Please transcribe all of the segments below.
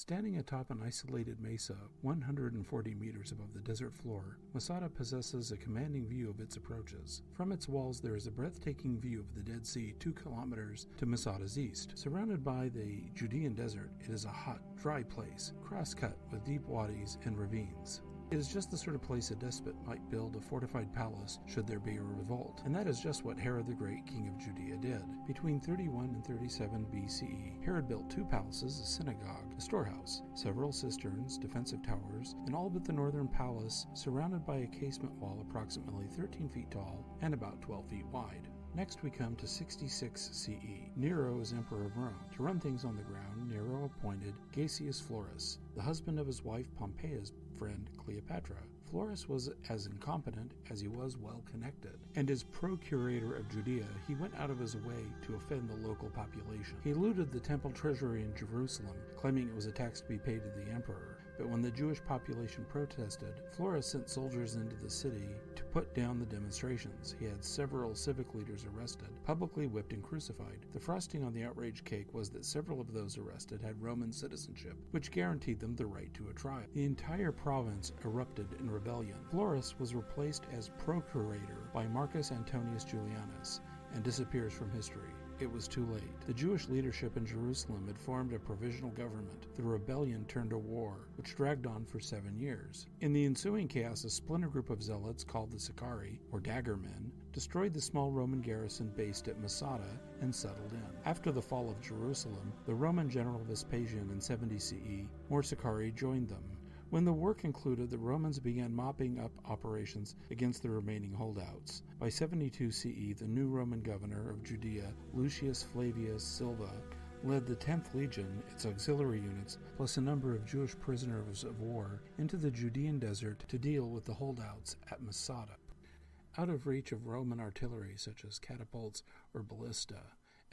Standing atop an isolated mesa 140 meters above the desert floor, Masada possesses a commanding view of its approaches. From its walls there is a breathtaking view of the Dead Sea 2 kilometers to Masada's east. Surrounded by the Judean desert, it is a hot, dry place, cross-cut with deep wadis and ravines. It is just the sort of place a despot might build a fortified palace should there be a revolt, and that is just what Herod the Great, king of Judea, did. Between 31 and 37 BCE, Herod built 2 palaces, a synagogue, a storehouse, several cisterns, defensive towers, and all but the northern palace surrounded by a casement wall approximately 13 feet tall and about 12 feet wide. Next we come to 66 CE. Nero is emperor of Rome. To run things on the ground, Nero appointed Gaius Florus, the husband of his wife Pompeia's friend Cleopatra. Florus was as incompetent as he was well-connected, and as procurator of Judea, he went out of his way to offend the local population. He looted the temple treasury in Jerusalem, claiming it was a tax to be paid to the emperor, but when the Jewish population protested, Florus sent soldiers into the city to put down the demonstrations. He had several civic leaders arrested, publicly whipped and crucified. The frosting on the outraged cake was that several of those arrested had Roman citizenship, which guaranteed them the right to a trial. The entire province erupted in rebellion. Florus was replaced as procurator by Marcus Antonius Julianus and disappears from history. It was too late. The Jewish leadership in Jerusalem had formed a provisional government. The rebellion turned to war, which dragged on for 7 years. In the ensuing chaos, a splinter group of zealots called the Sicarii, or Daggermen, destroyed the small Roman garrison based at Masada and settled in. After the fall of Jerusalem, the Roman general Vespasian in 70 CE, more Sicarii joined them. When the war concluded, the Romans began mopping up operations against the remaining holdouts. By 72 CE, the new Roman governor of Judea, Lucius Flavius Silva, led the 10th Legion, its auxiliary units, plus a number of Jewish prisoners of war, into the Judean desert to deal with the holdouts at Masada. Out of reach of Roman artillery such as catapults or ballista,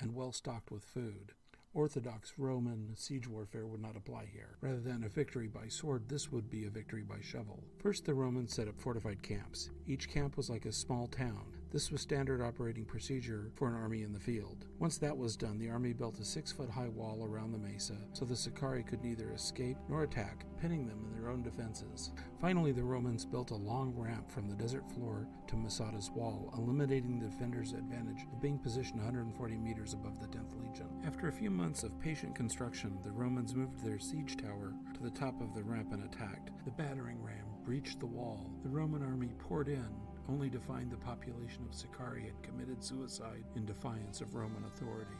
and well stocked with food, Orthodox Roman siege warfare would not apply here. Rather than a victory by sword, this would be a victory by shovel. First, the Romans set up fortified camps. Each camp was like a small town. This was standard operating procedure for an army in the field. Once that was done, the army built a 6-foot-high wall around the mesa, so the Sicarii could neither escape nor attack, pinning them in their own defenses. Finally, the Romans built a long ramp from the desert floor to Masada's wall, eliminating the defenders' advantage of being positioned 140 meters above the 10th Legion. After a few months of patient construction, the Romans moved their siege tower to the top of the ramp and attacked. The battering ram breached the wall. The Roman army poured in, only to find the population of Sicarii had committed suicide in defiance of Roman authority.